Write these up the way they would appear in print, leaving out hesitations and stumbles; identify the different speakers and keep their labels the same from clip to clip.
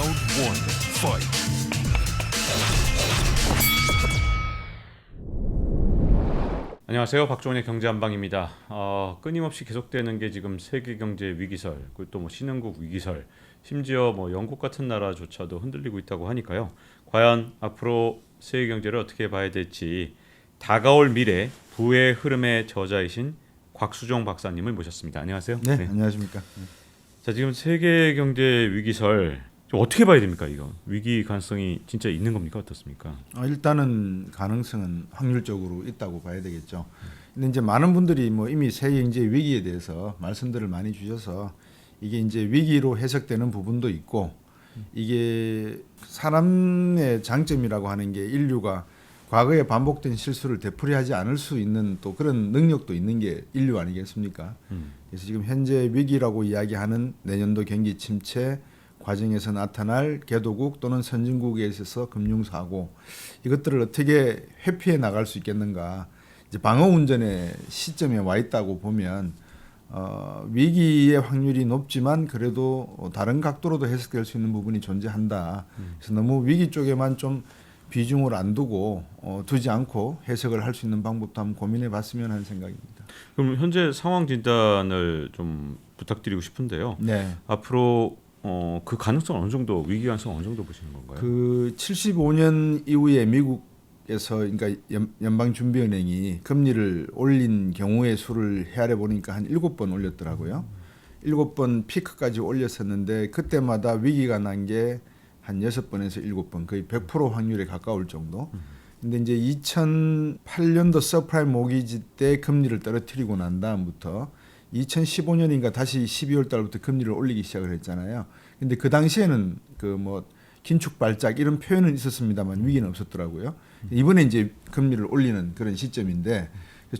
Speaker 1: Round one, fight.
Speaker 2: 안녕하세요. 박종원의 경제한방입니다. 끊임없이 계속되는 게 지금 세계 경제 위기설, 그리고 또 뭐 신흥국 위기설, 심지어 뭐 영국 같은 나라조차도 흔들리고 있다고 하니까요. 과연 앞으로 세계 경제를 어떻게 봐야 될지 다가올 미래 부의 흐름의 저자이신 곽수종 박사님을 모셨습니다. 안녕하세요.
Speaker 3: 네, 안녕하십니까.
Speaker 2: 자, 지금 세계 경제 위기설 좀 어떻게 봐야 됩니까? 이거 위기 가능성이 진짜 있는 겁니까? 어떻습니까?
Speaker 3: 일단은 가능성은 확률적으로 있다고 봐야 되겠죠. 근데 이제 많은 분들이 뭐 이미 세계 경제 위기에 대해서 말씀들을 많이 주셔서 이게 이제 위기로 해석되는 부분도 있고 이게 사람의 장점이라고 하는 게 인류가 과거에 반복된 실수를 되풀이하지 않을 수 있는 또 그런 능력도 있는 게 인류 아니겠습니까? 그래서 지금 현재 위기라고 이야기하는 내년도 경기 침체 과정에서 나타날 개도국 또는 선진국에 있어서 금융사고 이것들을 어떻게 회피해 나갈 수 있겠는가. 이제 방어운전의 시점에 와 있다고 보면 위기의 확률이 높지만 그래도 다른 각도로도 해석될 수 있는 부분이 존재한다. 그래서 너무 위기 쪽에만 좀 비중을 안 두고 두지 않고 해석을 할 수 있는 방법도 한번 고민해 봤으면 하는 생각입니다.
Speaker 2: 그럼 현재 상황 진단을 좀 부탁드리고 싶은데요.
Speaker 3: 네.
Speaker 2: 앞으로 그 가능성 어느 정도 위기 가능성 어느 정도 보시는 건가요?
Speaker 3: 그 75년 이후에 미국에서 그러니까 연방준비은행이 금리를 올린 경우의 수를 헤아려 보니까 한 7번 올렸더라고요. 7번 피크까지 올렸었는데 그때마다 위기가 난 게 한 6번에서 7번 거의 100% 확률에 가까울 정도. 근데 이제 2008년도 서프라임 모기지 때 금리를 떨어뜨리고 난 다음부터 2015년인가 다시 12월 달부터 금리를 올리기 시작을 했잖아요. 근데 그 당시에는 그 뭐 긴축 발작 이런 표현은 있었습니다만 위기는 없었더라고요. 이번에 이제 금리를 올리는 그런 시점인데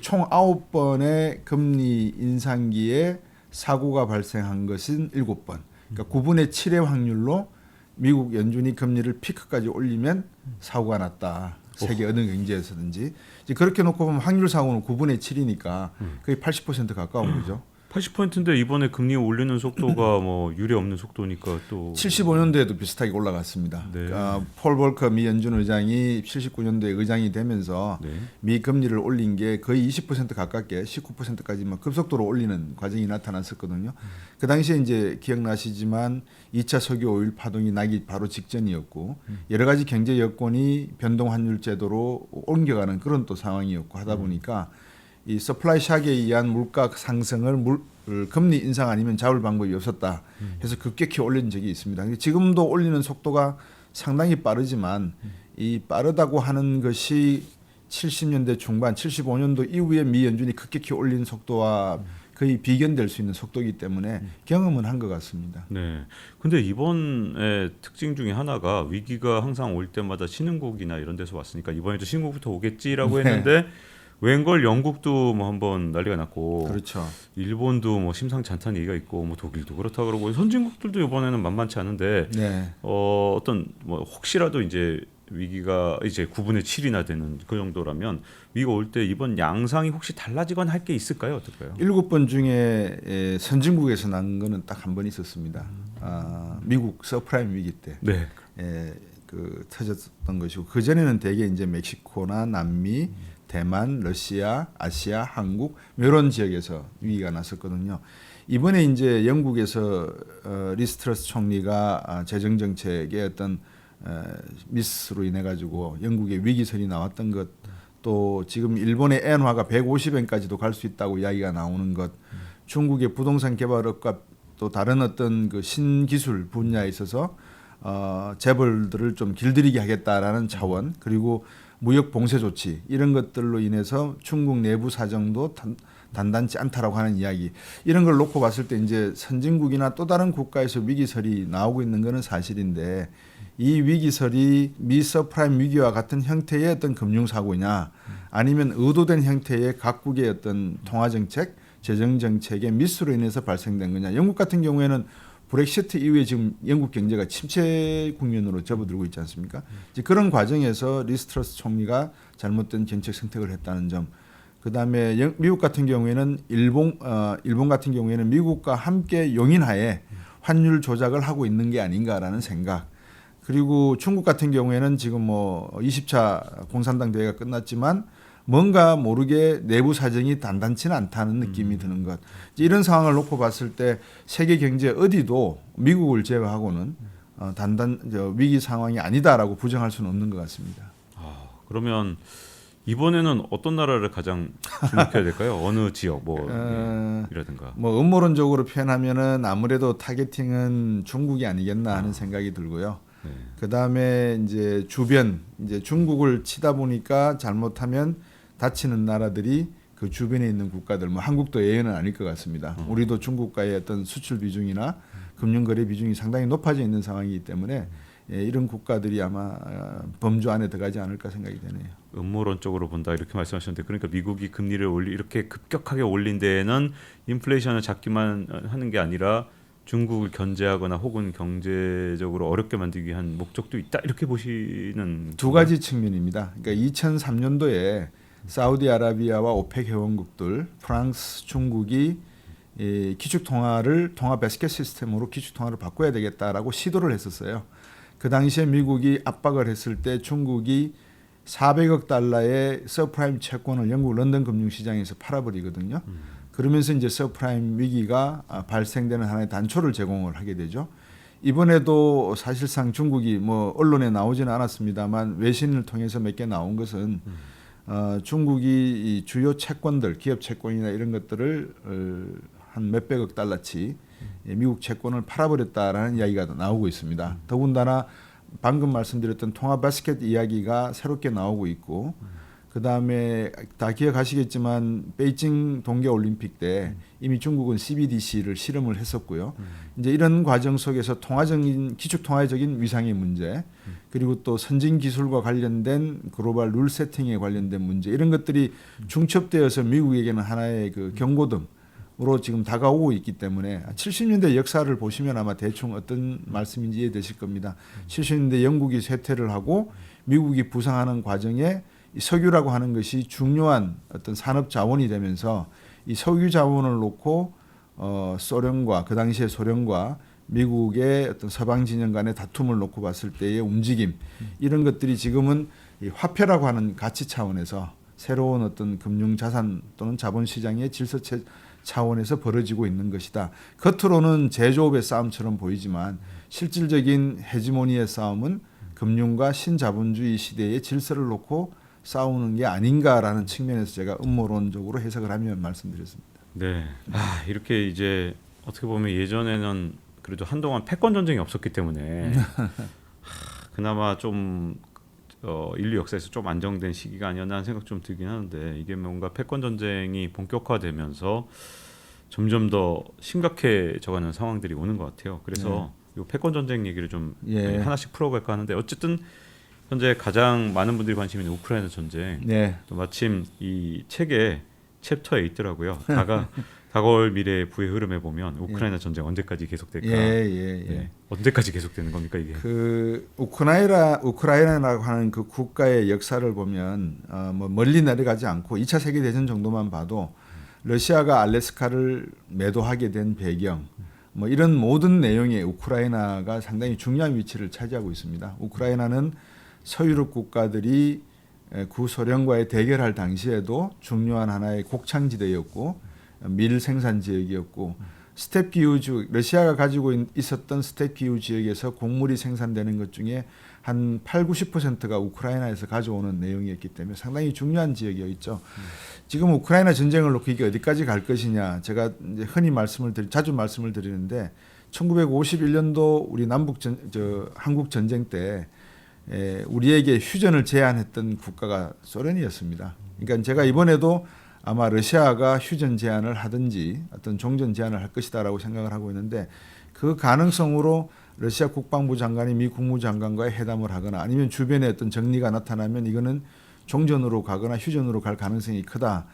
Speaker 3: 총 9번의 금리 인상기에 사고가 발생한 것은 7번. 그러니까 9분의 7의 확률로 미국 연준이 금리를 피크까지 올리면 사고가 났다. 세계 어느 경제에서든지. 이제 그렇게 놓고 보면 확률 사고는 9분의 7이니까 거의 80% 가까운 거죠.
Speaker 2: 80%인데 이번에 금리 올리는 속도가 뭐 유례 없는 속도니까 또
Speaker 3: 75년도에도 비슷하게 올라갔습니다.
Speaker 2: 네.
Speaker 3: 그러니까 폴 볼커 미 연준 의장이 79년도에 의장이 되면서
Speaker 2: 네.
Speaker 3: 미 금리를 올린 게 거의 20% 가깝게 19%까지 막 급속도로 올리는 과정이 나타났었거든요. 그 당시에 이제 기억나시지만 2차 석유 오일 파동이 나기 바로 직전이었고 여러 가지 경제 여건이 변동 환율 제도로 옮겨가는 그런 또 상황이었고 하다 보니까 이 서플라이 샥에 의한 물가 상승을 금리 인상 아니면 잡을 방법이 없었다 해서 급격히 올린 적이 있습니다. 지금도 올리는 속도가 상당히 빠르지만 이 빠르다고 하는 것이 70년대 중반, 75년도 이후에 미 연준이 급격히 올린 속도와 거의 비견될 수 있는 속도이기 때문에 경험은 한 것 같습니다.
Speaker 2: 네. 근데 이번의 특징 중에 하나가 위기가 항상 올 때마다 신흥국이나 이런 데서 왔으니까 이번에도 신흥국부터 오겠지라고 했는데 웬걸 영국도 뭐 한번 난리가 났고,
Speaker 3: 그렇죠.
Speaker 2: 일본도 뭐 심상치 않다는 얘기가 있고, 뭐 독일도 그렇다 그러고 선진국들도 이번에는 만만치 않은데
Speaker 3: 네.
Speaker 2: 어떤 뭐 혹시라도 이제 위기가 이제 9분의 7이나 되는 그 정도라면 위기가 올 때 이번 양상이 혹시 달라지거나 할 게 있을까요? 어떨까요?
Speaker 3: 7번 중에 선진국에서 난 거는 딱 한 번 있었습니다. 미국 서프라임 위기 때.
Speaker 2: 네.
Speaker 3: 그 터졌던 것이고 그 전에는 대개 이제 멕시코나 남미, 대만, 러시아, 아시아, 한국 이런 지역에서 위기가 났었거든요. 이번에 이제 영국에서 리스트러스 총리가 재정 정책의 어떤 미스로 인해 가지고 영국의 위기설이 나왔던 것, 또 지금 일본의 엔화가 150엔까지도 갈 수 있다고 이야기가 나오는 것, 중국의 부동산 개발업과 또 다른 어떤 그 신기술 분야에 있어서 재벌들을 좀 길들이게 하겠다라는 차원, 그리고 무역 봉쇄 조치 이런 것들로 인해서 중국 내부 사정도 단단치 않다라고 하는 이야기, 이런 걸 놓고 봤을 때 이제 선진국이나 또 다른 국가에서 위기설이 나오고 있는 것은 사실인데 이 위기설이 미 서프라임 위기와 같은 형태의 어떤 금융사고냐 아니면 의도된 형태의 각국의 어떤 통화정책, 재정정책의 미스로 인해서 발생된 거냐. 영국 같은 경우에는 브렉시트 이후에 지금 영국 경제가 침체 국면으로 접어들고 있지 않습니까? 이제 그런 과정에서 리스트러스 총리가 잘못된 정책 선택을 했다는 점. 그다음에 미국 같은 경우에는 일본 같은 경우에는 미국과 함께 용인하에 환율 조작을 하고 있는 게 아닌가라는 생각. 그리고 중국 같은 경우에는 지금 뭐 20차 공산당 대회가 끝났지만 뭔가 모르게 내부 사정이 단단치는 않다는 느낌이 드는 것. 이런 상황을 놓고 봤을 때 세계 경제 어디도 미국을 제외하고는 위기 상황이 아니다라고 부정할 수는 없는 것 같습니다.
Speaker 2: 그러면 이번에는 어떤 나라를 가장 주목해야 될까요? 어느 지역 이라든가.
Speaker 3: 뭐 음모론적으로 표현하면은 아무래도 타겟팅은 중국이 아니겠나 하는 생각이 들고요.
Speaker 2: 네.
Speaker 3: 그 다음에 이제 주변 이제 중국을 치다 보니까 잘못하면 다치는 나라들이 그 주변에 있는 국가들, 뭐 한국도 예외는 아닐 것 같습니다. 우리도 중국과의 어떤 수출 비중이나 금융거래 비중이 상당히 높아져 있는 상황이기 때문에 이런 국가들이 아마 범주 안에 들어가지 않을까 생각이 되네요.
Speaker 2: 음모론적으로 본다 이렇게 말씀하셨는데 이렇게 미국이 금리를 이렇게 급격하게 올린 데에는 인플레이션을 잡기만 하는 게 아니라 중국을 견제하거나 혹은 경제적으로 어렵게 만들기 위한 목적도 있다 이렇게 보시는
Speaker 3: 두 가지 측면입니다. 그러니까 2003년도에 사우디아라비아와 오펙 회원국들, 프랑스, 중국이 기축통화를 통화 바스켓 시스템으로 기축통화를 바꿔야 되겠다라고 시도를 했었어요. 그 당시에 미국이 압박을 했을 때 중국이 400억 달러의 서프라임 채권을 영국 런던 금융시장에서 팔아버리거든요. 그러면서 이제 서프라임 위기가 발생되는 하나의 단초를 제공을 하게 되죠. 이번에도 사실상 중국이 뭐 언론에 나오지는 않았습니다만 외신을 통해서 몇 개 나온 것은 중국이 이 주요 채권들, 기업 채권이나 이런 것들을 한 몇백억 달러치 미국 채권을 팔아버렸다라는 이야기가 나오고 있습니다. 더군다나 방금 말씀드렸던 통화 바스켓 이야기가 새롭게 나오고 있고 그 다음에 다 기억하시겠지만 베이징 동계올림픽 때 이미 중국은 CBDC를 실험을 했었고요. 이제 이런 과정 속에서 기축통화적인 위상의 문제 그리고 또 선진 기술과 관련된 글로벌 룰 세팅에 관련된 문제 이런 것들이 중첩되어서 미국에게는 하나의 그 경고등으로 지금 다가오고 있기 때문에 70년대 역사를 보시면 아마 대충 어떤 말씀인지 이해되실 겁니다. 70년대 영국이 쇠퇴를 하고 미국이 부상하는 과정에 이 석유라고 하는 것이 중요한 어떤 산업 자원이 되면서 이 석유 자원을 놓고 소련과 그 당시에 소련과 미국의 어떤 서방 진영 간의 다툼을 놓고 봤을 때의 움직임 이런 것들이 지금은 이 화폐라고 하는 가치 차원에서 새로운 어떤 금융 자산 또는 자본 시장의 질서 차원에서 벌어지고 있는 것이다. 겉으로는 제조업의 싸움처럼 보이지만 실질적인 헤지모니의 싸움은 금융과 신자본주의 시대의 질서를 놓고 싸우는 게 아닌가라는 측면에서 제가 음모론적으로 해석을 하면 말씀드렸습니다.
Speaker 2: 네, 이렇게 이제 어떻게 보면 예전에는 그래도 한동안 패권 전쟁이 없었기 때문에 그나마 좀 인류 역사에서 좀 안정된 시기가 아니었나 하는 생각 좀 들긴 하는데 이게 뭔가 패권 전쟁이 본격화되면서 점점 더 심각해져가는 상황들이 오는 것 같아요. 그래서 이 패권 전쟁 얘기를 좀 하나씩 풀어갈까 하는데 어쨌든 현재 가장 많은 분들이 관심 있는 우크라이나 전쟁. 또 마침 이 책에 챕터에 있더라고요. 다가올 미래의 부의 흐름에 보면 우크라이나 전쟁 언제까지 계속될까? 언제까지 계속되는 겁니까 이게?
Speaker 3: 그 우크라이나라고 하는 그 국가의 역사를 보면 뭐 멀리 내려가지 않고 2차 세계 대전 정도만 봐도 러시아가 알래스카를 매도하게 된 배경, 뭐 이런 모든 내용에 우크라이나가 상당히 중요한 위치를 차지하고 있습니다. 우크라이나는 서유럽 국가들이 구소련과의 대결할 당시에도 중요한 하나의 곡창지대였고 밀 생산 지역이었고 스텝 기후 지역, 러시아가 가지고 있었던 스텝 기후 지역에서 곡물이 생산되는 것 중에 한 80~90%가 우크라이나에서 가져오는 내용이었기 때문에 상당히 중요한 지역이었죠. 지금 우크라이나 전쟁을 놓고 이게 어디까지 갈 것이냐 제가 이제 흔히 자주 말씀을 드리는데 1951년도 우리 한국 전쟁 때 우리에게 휴전을 제안했던 국가가 소련이었습니다. 그러니까 제가 이번에도 아마 러시아가 휴전 제안을 하든지 어떤 종전 제안을 할 것이다라고 생각을 하고 있는데 그 가능성으로 러시아 국방부 장관이 미 국무장관과의 회담을 하거나 아니면 주변에 어떤 정리가 나타나면 이거는 종전으로 가거나 휴전으로 갈 가능성이 크다.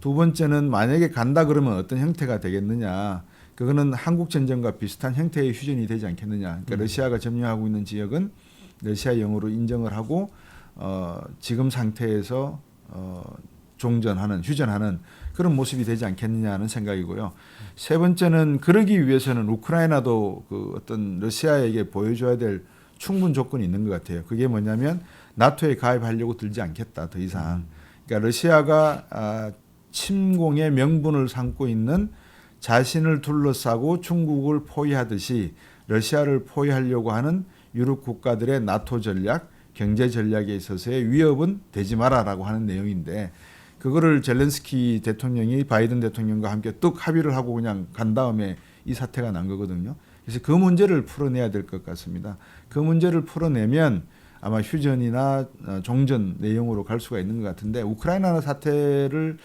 Speaker 3: 두 번째는 만약에 간다 그러면 어떤 형태가 되겠느냐. 그거는 한국 전쟁과 비슷한 형태의 휴전이 되지 않겠느냐. 그러니까 러시아가 점령하고 있는 지역은 러시아 영으로 인정을 하고 지금 상태에서 종전하는 휴전하는 그런 모습이 되지 않겠느냐 하는 생각이고요. 세 번째는 그러기 위해서는 우크라이나도 그 어떤 러시아에게 보여줘야 될 충분 조건이 있는 것 같아요. 그게 뭐냐면 나토에 가입하려고 들지 않겠다 더 이상. 그러니까 러시아가 침공의 명분을 삼고 있는 자신을 둘러싸고 중국을 포위하듯이 러시아를 포위하려고 하는 유럽 국가들의 나토 전략, 경제 전략에 있어서의 위협은 되지 마라라고 하는 내용인데 그거를 젤렌스키 대통령이 바이든 대통령과 함께 뚝 합의를 하고 그냥 간 다음에 이 사태가 난 거거든요. 그래서 그 문제를 풀어내야 될 것 같습니다. 그 문제를 풀어내면 아마 휴전이나 종전 내용으로 갈 수가 있는 것 같은데 우크라이나 사태를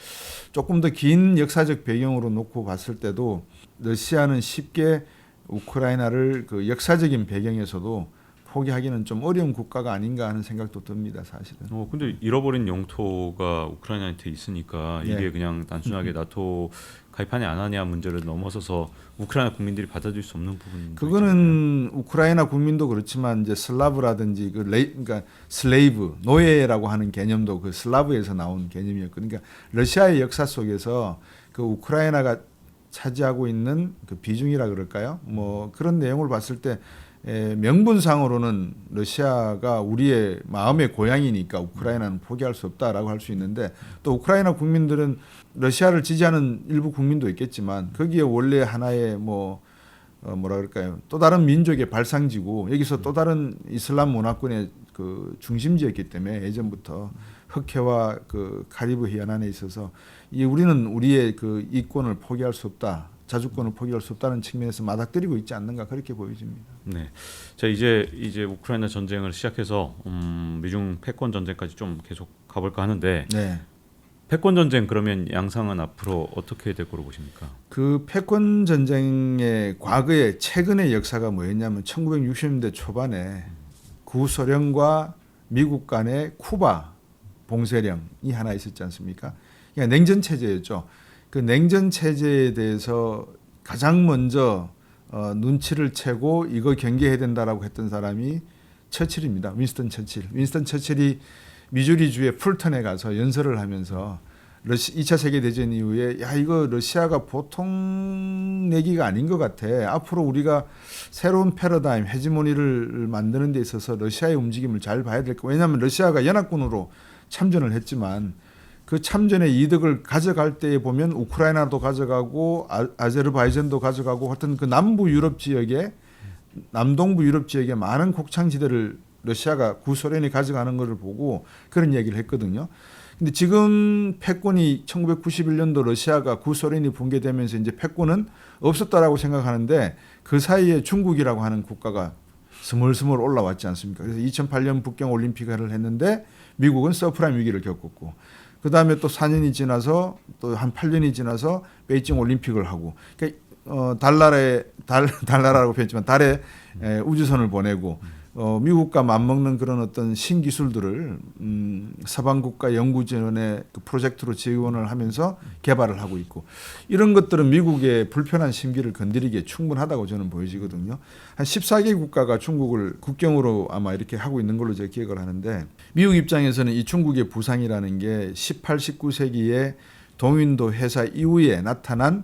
Speaker 3: 조금 더 긴 역사적 배경으로 놓고 봤을 때도 러시아는 쉽게 우크라이나를 그 역사적인 배경에서도 포기하기는 좀 어려운 국가가 아닌가 하는 생각도 듭니다, 사실은.
Speaker 2: 근데 잃어버린 영토가 우크라이나한테 있으니까 이게
Speaker 3: 네.
Speaker 2: 그냥 단순하게 나토 가입하냐 안 하냐 문제를 넘어서서 우크라이나 국민들이 받아들일 수 없는 부분.
Speaker 3: 그거는 우크라이나 국민도 그렇지만 이제 슬라브라든지 그러니까 슬레이브 노예라고 하는 개념도 그 슬라브에서 나온 개념이었거든요. 그러니까 러시아의 역사 속에서 그 우크라이나가 차지하고 있는 그 비중이라 그럴까요? 뭐 그런 내용을 봤을 때 명분상으로는 러시아가 우리의 마음의 고향이니까 우크라이나는 포기할 수 없다라고 할 수 있는데 또 우크라이나 국민들은 러시아를 지지하는 일부 국민도 있겠지만 거기에 원래 하나의 뭐라 그럴까요? 또 다른 민족의 발상지고 여기서 또 다른 이슬람 문화권의 그 중심지였기 때문에 예전부터 흑해와 그 카리브 해안안에 있어서 우리는 우리의 그 이권을 포기할 수 없다. 자주권을 포기할 수 없다는 측면에서 맞닥뜨리고 있지 않는가 그렇게 보여집니다.
Speaker 2: 네, 자 이제 우크라이나 전쟁을 시작해서 미중 패권 전쟁까지 좀 계속 가볼까 하는데
Speaker 3: 네.
Speaker 2: 패권 전쟁 그러면 양상은 앞으로 어떻게 될 거로 보십니까?
Speaker 3: 그 패권 전쟁의 과거의 최근의 역사가 뭐였냐면 1960년대 초반에 구소련과 미국 간의 쿠바 봉쇄령이 하나 있었지 않습니까? 그러니까 냉전 체제였죠. 그 냉전 체제에 대해서 가장 먼저 눈치를 채고 이거 경계해야 된다라고 했던 사람이 처칠입니다. 윈스턴 처칠. 윈스턴 처칠이 미주리주의 풀턴에 가서 연설을 하면서 2차 세계대전 이후에 야 이거 러시아가 보통 내기가 아닌 것 같아. 앞으로 우리가 새로운 패러다임, 헤지모니를 만드는 데 있어서 러시아의 움직임을 잘 봐야 될 거. 왜냐하면 러시아가 연합군으로 참전을 했지만 그 참전의 이득을 가져갈 때에 보면 우크라이나도 가져가고 아제르바이잔도 가져가고 하여튼 그 남부 유럽 지역에 남동부 유럽 지역에 많은 곡창지대를 러시아가 구소련이 가져가는 것을 보고 그런 얘기를 했거든요. 근데 지금 패권이 1991년도 러시아가 구소련이 붕괴되면서 이제 패권은 없었다라고 생각하는데 그 사이에 중국이라고 하는 국가가 스멀스멀 올라왔지 않습니까? 그래서 2008년 북경 올림픽을 했는데 미국은 서프라임 위기를 겪었고 그 다음에 또 4년이 지나서 또 한 8년이 지나서 베이징 올림픽을 하고 그러니까 달나라라고 표현했지만 달에 우주선을 보내고 미국과 맞먹는 그런 어떤 신기술들을 서방 국가 연구진의 그 프로젝트로 지원을 하면서 개발을 하고 있고 이런 것들은 미국의 불편한 심기를 건드리기에 충분하다고 저는 보여지거든요. 한 14개 국가가 중국을 국경으로 아마 이렇게 하고 있는 걸로 제가 기억을 하는데 미국 입장에서는 이 중국의 부상이라는 게 18, 19세기에 동인도 회사 이후에 나타난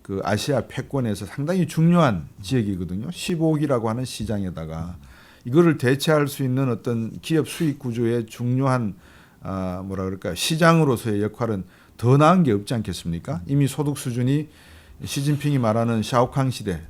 Speaker 3: 그 아시아 패권에서 상당히 중요한 지역이거든요. 15억이라고 하는 시장에다가 이거를 대체할 수 있는 어떤 기업 수익 구조의 중요한 뭐라 그럴까요? 시장으로서의 역할은 더 나은 게 없지 않겠습니까? 이미 소득 수준이 시진핑이 말하는 샤오캉 시대,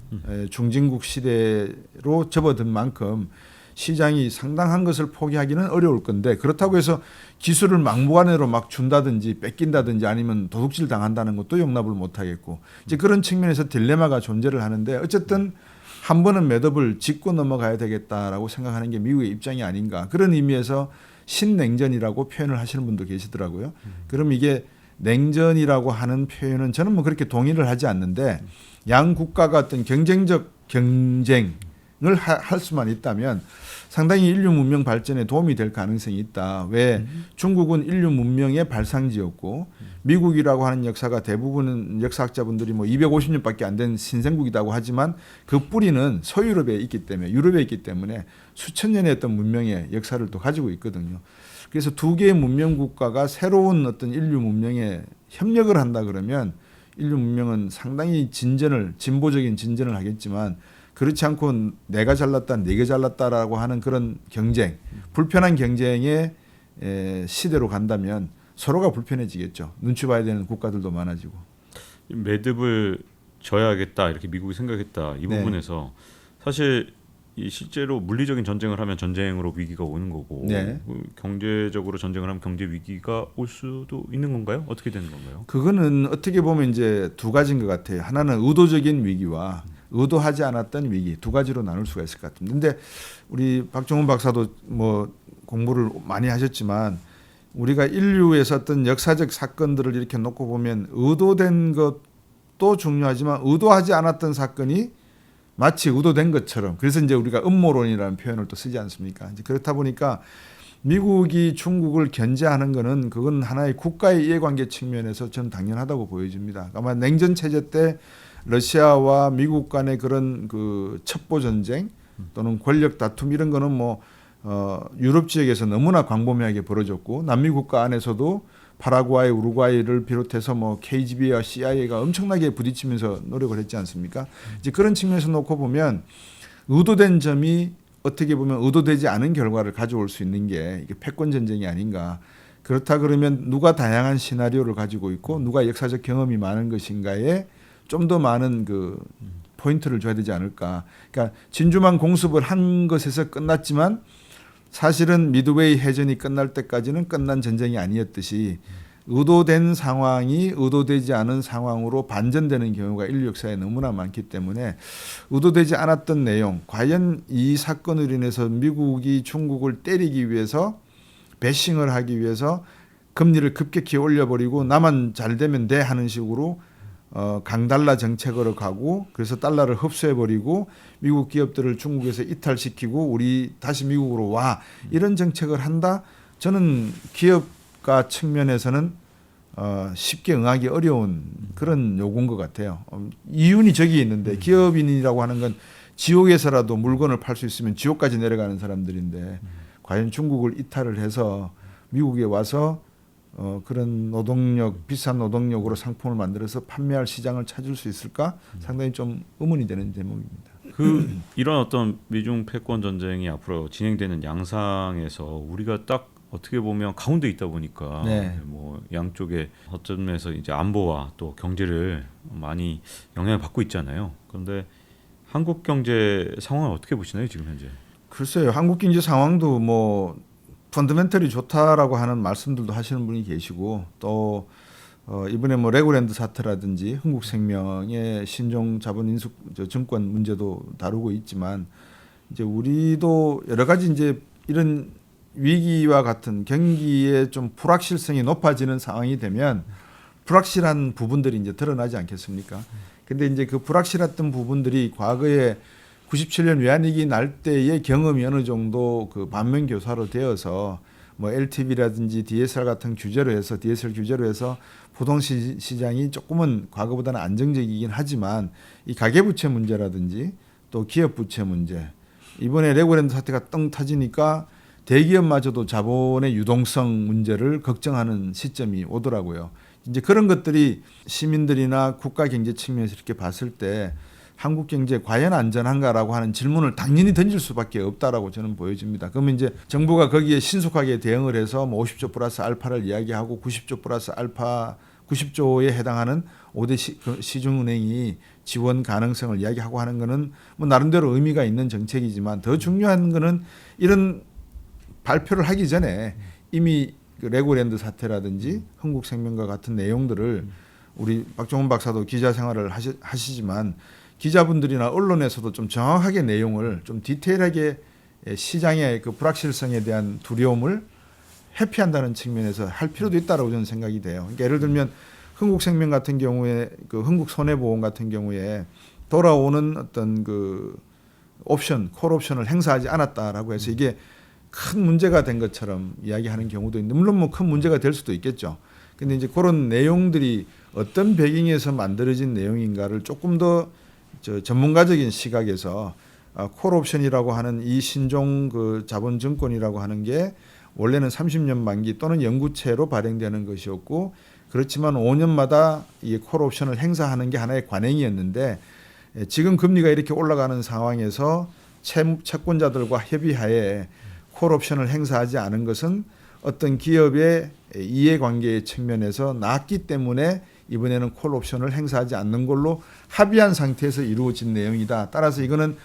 Speaker 3: 중진국 시대로 접어든 만큼 시장이 상당한 것을 포기하기는 어려울 건데 그렇다고 해서 기술을 막무가내로 막 준다든지 뺏긴다든지 아니면 도둑질 당한다는 것도 용납을 못하겠고 이제 그런 측면에서 딜레마가 존재를 하는데 어쨌든 한 번은 매듭을 짚고 넘어가야 되겠다라고 생각하는 게 미국의 입장이 아닌가 그런 의미에서 신냉전이라고 표현을 하시는 분도 계시더라고요. 그럼 이게 냉전이라고 하는 표현은 저는 뭐 그렇게 동의를 하지 않는데 양 국가가 어떤 경쟁적 경쟁을 할 수만 있다면 상당히 인류 문명 발전에 도움이 될 가능성이 있다. 왜 중국은 인류 문명의 발상지였고 미국이라고 하는 역사가 대부분은 역사학자분들이 뭐 250년밖에 안 된 신생국이라고 하지만 그 뿌리는 서유럽에 있기 때문에 유럽에 있기 때문에 수천 년의 어떤 문명의 역사를 또 가지고 있거든요. 그래서 두 개의 문명 국가가 새로운 어떤 인류 문명에 협력을 한다 그러면 인류 문명은 상당히 진보적인 진전을 하겠지만 그렇지 않고 내가 잘났다, 네가 잘났다라고 하는 그런 경쟁, 불편한 경쟁의 시대로 간다면 서로가 불편해지겠죠. 눈치 봐야 되는 국가들도 많아지고.
Speaker 2: 매듭을 져야겠다 이렇게 미국이 생각했다 이
Speaker 3: 네.
Speaker 2: 부분에서 사실 이 실제로 물리적인 전쟁을 하면 전쟁으로 위기가 오는 거고
Speaker 3: 네.
Speaker 2: 경제적으로 전쟁을 하면 경제 위기가 올 수도 있는 건가요? 어떻게 되는 건가요?
Speaker 3: 그거는 어떻게 보면 이제 두 가지인 것 같아요. 하나는 의도적인 위기와 의도하지 않았던 위기 두 가지로 나눌 수가 있을 것 같습니다. 근데 우리 박종훈 박사도 뭐 공부를 많이 하셨지만 우리가 인류에서 어떤 역사적 사건들을 이렇게 놓고 보면 의도된 것도 중요하지만 의도하지 않았던 사건이 마치 의도된 것처럼 그래서 이제 우리가 음모론이라는 표현을 또 쓰지 않습니까? 이제 그렇다 보니까 미국이 중국을 견제하는 거는 그건 하나의 국가의 이해관계 측면에서 저는 당연하다고 보여집니다. 아마 냉전 체제 때 러시아와 미국 간의 그런 그 첩보 전쟁 또는 권력 다툼 이런 거는 뭐 유럽 지역에서 너무나 광범위하게 벌어졌고 남미 국가 안에서도 파라과이, 우루과이를 비롯해서 뭐 KGB와 CIA가 엄청나게 부딪히면서 노력을 했지 않습니까? 이제 그런 측면에서 놓고 보면 의도된 점이 어떻게 보면 의도되지 않은 결과를 가져올 수 있는 게 이게 패권 전쟁이 아닌가. 그렇다 그러면 누가 다양한 시나리오를 가지고 있고 누가 역사적 경험이 많은 것인가에 좀 더 많은 그 포인트를 줘야 되지 않을까. 그러니까 진주만 공습을 한 것에서 끝났지만 사실은 미드웨이 해전이 끝날 때까지는 끝난 전쟁이 아니었듯이 의도된 상황이 의도되지 않은 상황으로 반전되는 경우가 인류 역사에 너무나 많기 때문에 의도되지 않았던 내용, 과연 이 사건으로 인해서 미국이 중국을 때리기 위해서 배싱을 하기 위해서 금리를 급격히 올려버리고 나만 잘 되면 돼 하는 식으로 강달러 정책으로 가고 그래서 달러를 흡수해버리고 미국 기업들을 중국에서 이탈시키고 우리 다시 미국으로 와 이런 정책을 한다. 저는 기업가 측면에서는 쉽게 응하기 어려운 그런 요구인 것 같아요. 이윤이 저기 있는데 기업인이라고 하는 건 지옥에서라도 물건을 팔 수 있으면 지옥까지 내려가는 사람들인데 과연 중국을 이탈을 해서 미국에 와서 그런 노동력, 비싼 노동력으로 상품을 만들어서 판매할 시장을 찾을 수 있을까? 상당히 좀 의문이 되는 대목입니다.
Speaker 2: 이런 어떤 미중 패권 전쟁이 앞으로 진행되는 양상에서 우리가 딱 어떻게 보면 가운데 있다 보니까
Speaker 3: 네.
Speaker 2: 뭐 양쪽에 어점에서 이제 안보와 또 경제를 많이 영향을 받고 있잖아요. 그런데 한국 경제 상황을 어떻게 보시나요 지금 현재?
Speaker 3: 글쎄요, 한국 경제 상황도 뭐 펀더멘털이 좋다라고 하는 말씀들도 하시는 분이 계시고 또 이번에 뭐 레고랜드 사태라든지 흥국생명의 신종 자본 인수 증권 문제도 다루고 있지만 이제 우리도 여러 가지 이제 이런 위기와 같은 경기에 좀 불확실성이 높아지는 상황이 되면 불확실한 부분들이 이제 드러나지 않겠습니까? 근데 이제 그 불확실했던 부분들이 과거에 97년 외환위기 날 때의 경험이 어느 정도 그 반면교사로 되어서 뭐 LTV라든지 DSR 같은 규제로 해서 DSR 규제로 해서 부동시장이 조금은 과거보다는 안정적이긴 하지만 이 가계부채 문제라든지 또 기업부채 문제 이번에 레고랜드 사태가 떵 터지니까 대기업마저도 자본의 유동성 문제를 걱정하는 시점이 오더라고요. 이제 그런 것들이 시민들이나 국가 경제 측면에서 이렇게 봤을 때 한국 경제 과연 안전한가라고 하는 질문을 당연히 던질 수밖에 없다라고 저는 보여집니다. 그러면 이제 정부가 거기에 신속하게 대응을 해서 뭐 50조 플러스 알파를 이야기하고 90조 플러스 알파 90조에 해당하는 5대 시중은행이 지원 가능성을 이야기하고 하는 거는 뭐 나름대로 의미가 있는 정책이지만 더 중요한 거는 이런 발표를 하기 전에 이미 그 레고랜드 사태라든지 흥국생명과 같은 내용들을 우리 박종훈 박사도 기자 생활을 하시지만 기자분들이나 언론에서도 좀 정확하게 내용을 좀 디테일하게 시장의 그 불확실성에 대한 두려움을 회피한다는 측면에서 할 필요도 있다라고 저는 생각이 돼요. 그러니까 예를 들면 흥국생명 같은 경우에 그 흥국손해보험 같은 경우에 돌아오는 어떤 그 옵션, 콜 옵션을 행사하지 않았다라고 해서 이게 큰 문제가 된 것처럼 이야기하는 경우도 있는데 물론 뭐 큰 문제가 될 수도 있겠죠. 근데 이제 그런 내용들이 어떤 배경에서 만들어진 내용인가를 조금 더 전문가적인 시각에서 콜옵션이라고 하는 이 신종 그 자본증권이라고 하는 게 원래는 30년 만기 또는 영구채로 발행되는 것이었고 그렇지만 5년마다 이 콜옵션을 행사하는 게 하나의 관행이었는데 지금 금리가 이렇게 올라가는 상황에서 채권자들과 협의하에 콜옵션을 행사하지 않은 것은 어떤 기업의 이해관계의 측면에서 나았기 때문에 이번에는 콜옵션을 행사하지 않는 걸로 합의한 상태에서 이루어진 내용이다. 따라서 이거는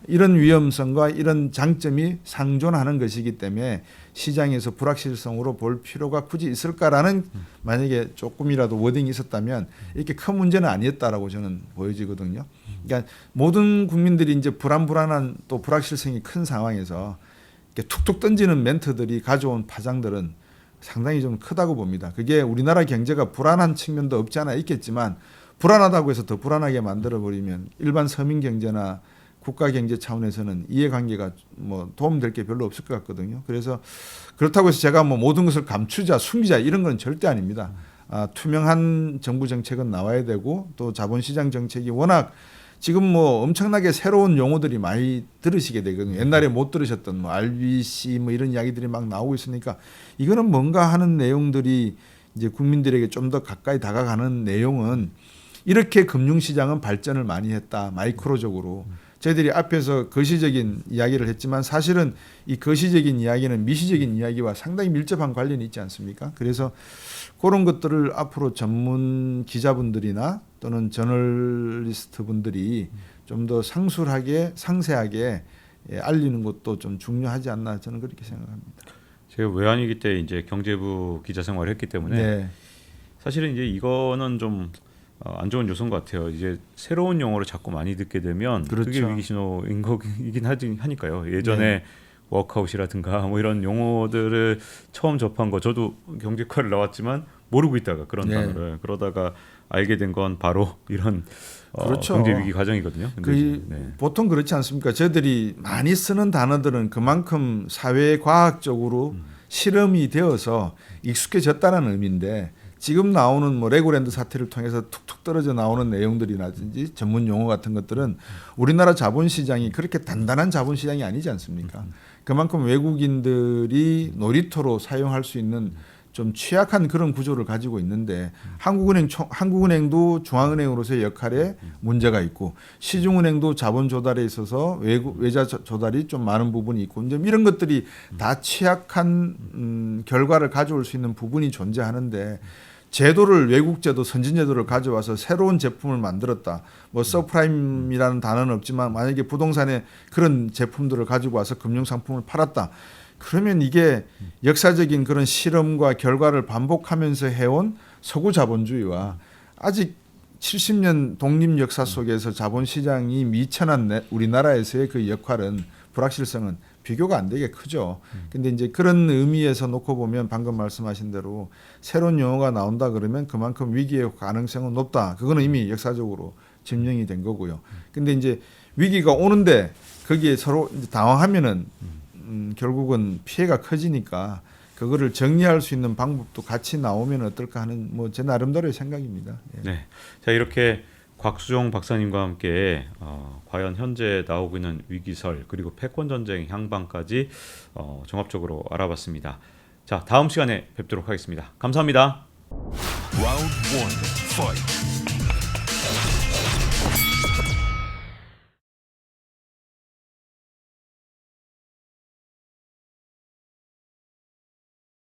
Speaker 3: 이런 위험성과 이런 장점이 상존하는 것이기 때문에 시장에서 불확실성으로 볼 필요가 굳이 있을까라는 만약에 조금이라도 워딩이 있었다면 이렇게 큰 문제는 아니었다라고 저는 보여지거든요. 그러니까 모든 국민들이 이제 불안한 또 불확실성이 큰 상황에서 이렇게 툭툭 던지는 멘트들이 가져온 파장들은 상당히 좀 크다고 봅니다. 그게 우리나라 경제가 불안한 측면도 없지 않아 있겠지만 불안하다고 해서 더 불안하게 만들어버리면 일반 서민 경제나 국가 경제 차원에서는 이해관계가 뭐 도움될 게 별로 없을 것 같거든요. 그래서 그렇다고 해서 제가 뭐 모든 것을 감추자, 숨기자 이런 건 절대 아닙니다. 투명한 정부 정책은 나와야 되고 또 자본시장 정책이 워낙 지금 뭐 엄청나게 새로운 용어들이 많이 들으시게 되거든요. 옛날에 못 들으셨던 뭐 RBC 뭐 이런 이야기들이 막 나오고 있으니까 이거는 뭔가 하는 내용들이 이제 국민들에게 좀 더 가까이 다가가는 내용은 이렇게 금융시장은 발전을 많이 했다. 마이크로적으로. 저희들이 앞에서 거시적인 이야기를 했지만 사실은 이 거시적인 이야기는 미시적인 이야기와 상당히 밀접한 관련이 있지 않습니까? 그래서 그런 것들을 앞으로 전문 기자분들이나 또는 저널리스트 분들이 좀 더 상술하게 상세하게 알리는 것도 좀 중요하지 않나 저는 그렇게 생각합니다.
Speaker 2: 제가 외환위기 때 이제 경제부 기자 생활을 했기 때문에
Speaker 3: 네.
Speaker 2: 사실은 이제 이거는 좀 안 좋은 요소인 것 같아요. 이제 새로운 용어를 자꾸 많이 듣게 되면
Speaker 3: 그렇죠.
Speaker 2: 그게 위기 신호인 거긴 하니까요. 예전에
Speaker 3: 네.
Speaker 2: 워크아웃이라든가 뭐 이런 용어들을 처음 접한 거 저도 경제과를 나왔지만 모르고 있다가 그런
Speaker 3: 네.
Speaker 2: 단어를 그러다가 알게 된 건 바로 이런
Speaker 3: 그렇죠.
Speaker 2: 경제 위기 과정이거든요. 근데 이제, 네.
Speaker 3: 보통 그렇지 않습니까? 저희들이 많이 쓰는 단어들은 그만큼 사회과학적으로 실험이 되어서 익숙해졌다는 의미인데 지금 나오는 뭐 레고랜드 사태를 통해서 툭툭 떨어져 나오는 내용들이라든지 전문 용어 같은 것들은 우리나라 자본시장이 그렇게 단단한 자본시장이 아니지 않습니까? 그만큼 외국인들이 놀이터로 사용할 수 있는 좀 취약한 그런 구조를 가지고 있는데 한국은행도 중앙은행으로서의 역할에 문제가 있고 시중은행도 자본 조달에 있어서 외자 조달이 좀 많은 부분이 있고 이제 이런 것들이 다 취약한 결과를 가져올 수 있는 부분이 존재하는데 제도를 외국 제도 선진 제도를 가져와서 새로운 제품을 만들었다. 뭐 서프라임이라는 단어는 없지만 만약에 부동산에 그런 제품들을 가지고 와서 금융 상품을 팔았다. 그러면 이게 역사적인 그런 실험과 결과를 반복하면서 해온 서구 자본주의와 아직 70년 독립 역사 속에서 자본시장이 미천한 우리나라에서의 그 역할은 불확실성은 비교가 안 되게 크죠. 근데 이제 그런 의미에서 놓고 보면 방금 말씀하신 대로 새로운 용어가 나온다 그러면 그만큼 위기의 가능성은 높다. 그거는 이미 역사적으로 증명이 된 거고요. 근데 이제 위기가 오는데 거기에 서로 이제 당황하면은 결국은 피해가 커지니까 그거를 정리할 수 있는 방법도 같이 나오면 어떨까 하는 뭐 제 나름대로의 생각입니다. 예.
Speaker 2: 네. 자 이렇게 곽수종 박사님과 함께 과연 현재 나오고 있는 위기설 그리고 패권 전쟁 향방까지 종합적으로 알아봤습니다. 자 다음 시간에 뵙도록 하겠습니다. 감사합니다.
Speaker 1: Round 1, fight.